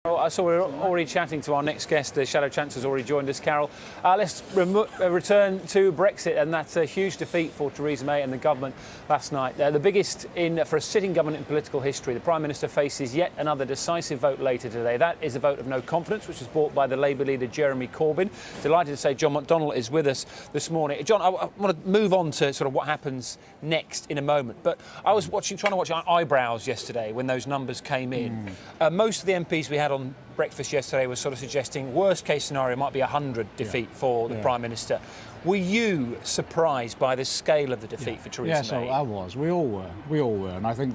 So we're already chatting to our next guest. The Shadow Chancellor's already joined us, Carol. Let's return to Brexit and that huge defeat for Theresa May and the government last night. The biggest for a sitting government in political history. The Prime Minister faces yet another decisive vote later today. That is a vote of no confidence, which was brought by the Labour leader Jeremy Corbyn. Delighted to say John McDonnell is with us this morning. John, I want to move on to sort of what happens next in a moment. But I was trying to watch our eyebrows yesterday when those numbers came in. Most of the MPs we had on breakfast yesterday was sort of suggesting worst case scenario might be 100 defeat for the Prime Minister. Were you surprised by the scale of the defeat for Theresa May? Yes, I was. We all were, and I think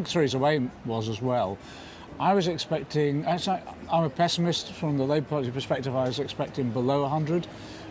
Theresa May was as well. I was expecting. Actually, I'm a pessimist from the Labour Party perspective. I was expecting below 100.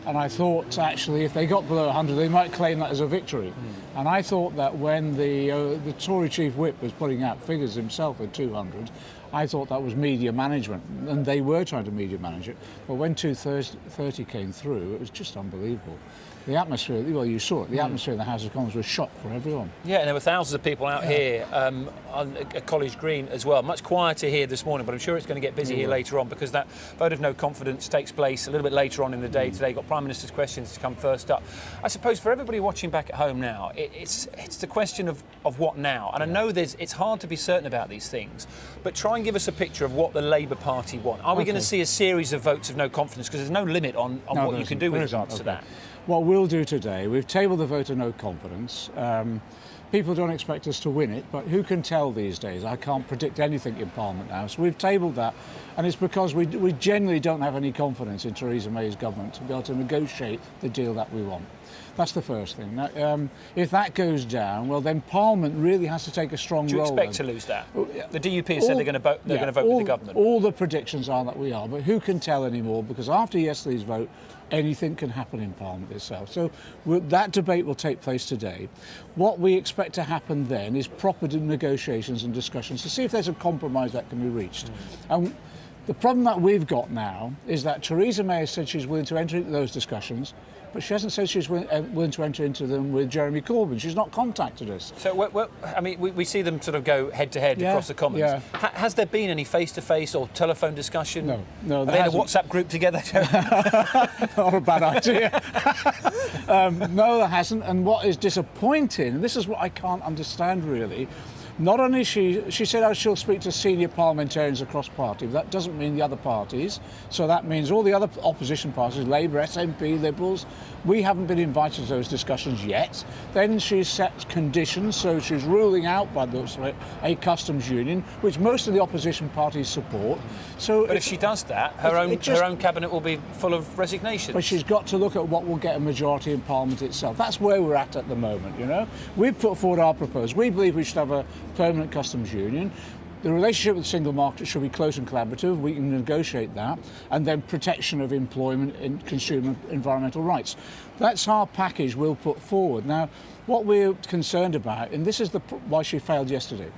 And I thought, actually, if they got below 100, they might claim that as a victory. And I thought that when the Tory chief whip was putting out figures himself at 200, I thought that was media management, and they were trying to media manage it. But when 230 came through, it was just unbelievable. The atmosphere, well, you saw it, the atmosphere in the House of Commons was shock for everyone. Yeah, and there were thousands of people out here on College Green as well. Much quieter here this morning, but I'm sure it's going to get busy here later on because that vote of no confidence takes place a little bit later on in the day today. Got Prime Minister's questions to come first up. I suppose for everybody watching back at home now, it's the question of what now. And I know it's hard to be certain about these things, but try and give us a picture of what the Labour Party want. Are we going to see a series of votes of no confidence? Because there's no limit on what you can do with regards to that. What we'll do today, we've tabled the vote of no confidence. People don't expect us to win it, but who can tell these days? I can't predict anything in Parliament now. So we've tabled that, and it's because we generally don't have any confidence in Theresa May's government to be able to negotiate the deal that we want. That's the first thing. Now, if that goes down, well, then Parliament really has to take a strong role. Do you expect to lose that? The DUP has said they're going to vote with the government. All the predictions are that we are, but who can tell anymore? Because after yesterday's vote, anything can happen in Parliament itself. So that debate will take place today. What we expect to happen then is proper negotiations and discussions to see if there's a compromise that can be reached. And the problem that we've got now is that Theresa May has said she's willing to enter into those discussions, but she hasn't said she's willing to enter into them with Jeremy Corbyn. She's not contacted us. So, I mean, we see them sort of go head-to-head across the Commons. Yeah. Has there been any face-to-face or telephone discussion? No. Are they in a WhatsApp group together? Not a bad idea. No, there hasn't. And what is disappointing, and this is what I can't understand really, not only she said she'll speak to senior parliamentarians across party. That doesn't mean the other parties. So that means all the other opposition parties, Labour, SNP, Liberals, we haven't been invited to those discussions yet. Then she set conditions, so she's ruling out by a customs union, which most of the opposition parties support. But if she does that, her own cabinet will be full of resignations. But she's got to look at what will get a majority in Parliament itself. That's where we're at the moment, you know. We've put forward our proposal. We believe we should have a permanent customs union. The relationship with the single market should be close and collaborative. We can negotiate that. And then protection of employment and consumer environmental rights. That's our package we'll put forward. Now, what we're concerned about, and this is why she failed yesterday.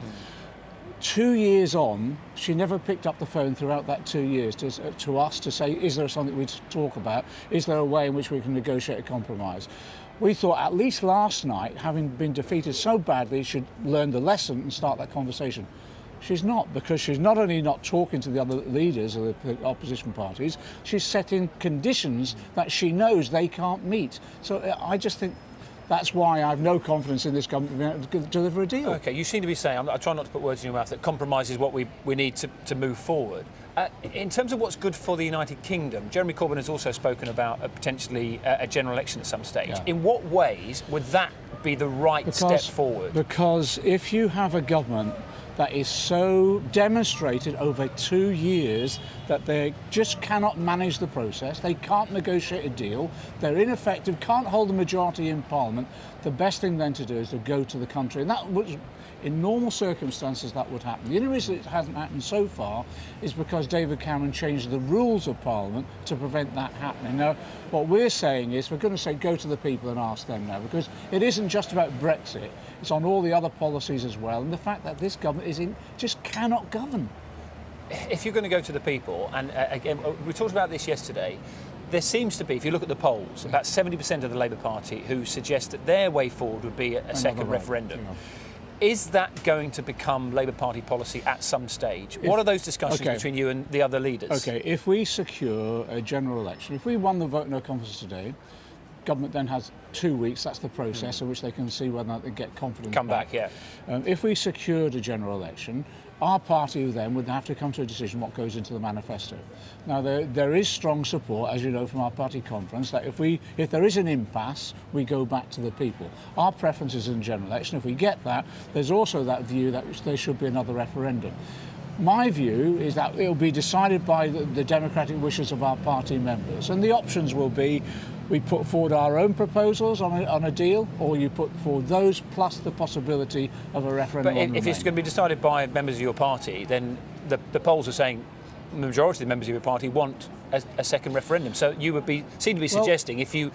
2 years on, she never picked up the phone throughout that 2 years to us to say, is there something we talk about? Is there a way in which we can negotiate a compromise? We thought at least last night, having been defeated so badly, should learn the lesson and start that conversation. She's not, because she's not only not talking to the other leaders of the opposition parties, she's setting conditions that she knows they can't meet. So I just think that's why I have no confidence in this government being able to deliver a deal. OK, you seem to be saying, I try not to put words in your mouth, that compromise is what we need to move forward. In terms of what's good for the United Kingdom, Jeremy Corbyn has also spoken about potentially a general election at some stage. Yeah. In what ways would that be the right step forward? Because if you have a government that is so demonstrated over 2 years that they just cannot manage the process, they can't negotiate a deal, they're ineffective, can't hold a majority in Parliament, the best thing then to do is to go to the country. And that was, in normal circumstances, that would happen. The only reason it hasn't happened so far is because David Cameron changed the rules of Parliament to prevent that happening. Now, what we're saying is we're going to say go to the people and ask them now, because it isn't just about Brexit, it's on all the other policies as well, and the fact that this government just cannot govern. If you're going to go to the people, and again, we talked about this yesterday, there seems to be, if you look at the polls, about 70% of the Labour Party who suggest that their way forward would be a second referendum. Is that going to become Labour Party policy at some stage? What are those discussions between you and the other leaders? Okay, if we secure a general election, if we won the vote no confidence today, government then has 2 weeks, that's the process in which they can see whether or not they get confidence back. If we secured a general election, our party then would have to come to a decision what goes into the manifesto. Now there is strong support, as you know, from our party conference, that if there is an impasse, we go back to the people. Our preference is in a general election. If we get that, there's also that view that there should be another referendum. My view is that it will be decided by the democratic wishes of our party members, and the options will be we put forward our own proposals on a deal, or you put forward those plus the possibility of a referendum. But if it's going to be decided by members of your party, then the polls are saying the majority of the members of your party want a second referendum. So you would seem to be suggesting if you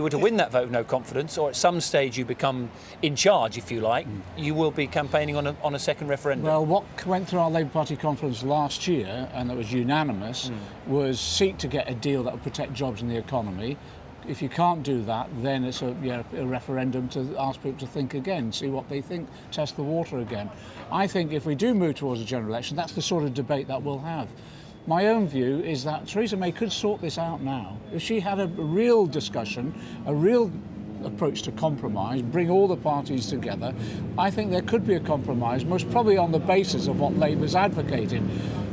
were to win that vote of no confidence, or at some stage you become in charge, if you like, you will be campaigning on a second referendum. Well, what went through our Labour Party conference last year, and that was unanimous, was seek to get a deal that would protect jobs in the economy. If you can't do that, then it's a referendum to ask people to think again, see what they think, test the water again. I think if we do move towards a general election, that's the sort of debate that we'll have. My own view is that Theresa May could sort this out now. If she had a real discussion, a real approach to compromise, bring all the parties together, I think there could be a compromise, most probably on the basis of what Labour's advocating.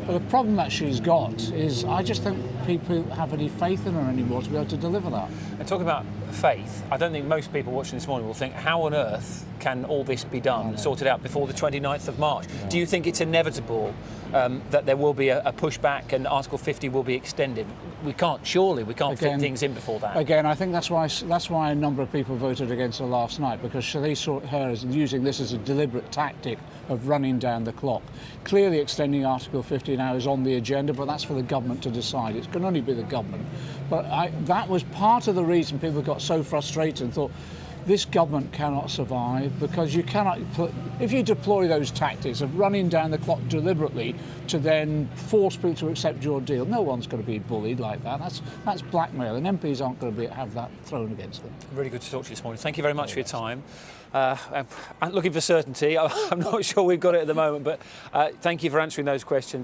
But the problem that she's got is I just don't think people have any faith in her anymore to be able to deliver that. And talking about faith, I don't think most people watching this morning will think, how on earth can all this be done, sorted out before the 29th of March? Yeah. Do you think it's inevitable that there will be a pushback and Article 50 will be extended? We can't fit things in before that. Again, I think that's why a number of people voted against her last night, because they saw her as using this as a deliberate tactic of running down the clock. Clearly extending Article 50 now is on the agenda, but that's for the government to decide. It can only be the government. But that was part of the reason people got so frustrated and thought, this government cannot survive, because you cannot if you deploy those tactics of running down the clock deliberately to then force people to accept your deal, no one's going to be bullied like that. That's blackmail, and MPs aren't going to have that thrown against them. Really good to talk to you this morning. Thank you very much for your time. I'm looking for certainty. I'm not sure we've got it at the moment, but thank you for answering those questions.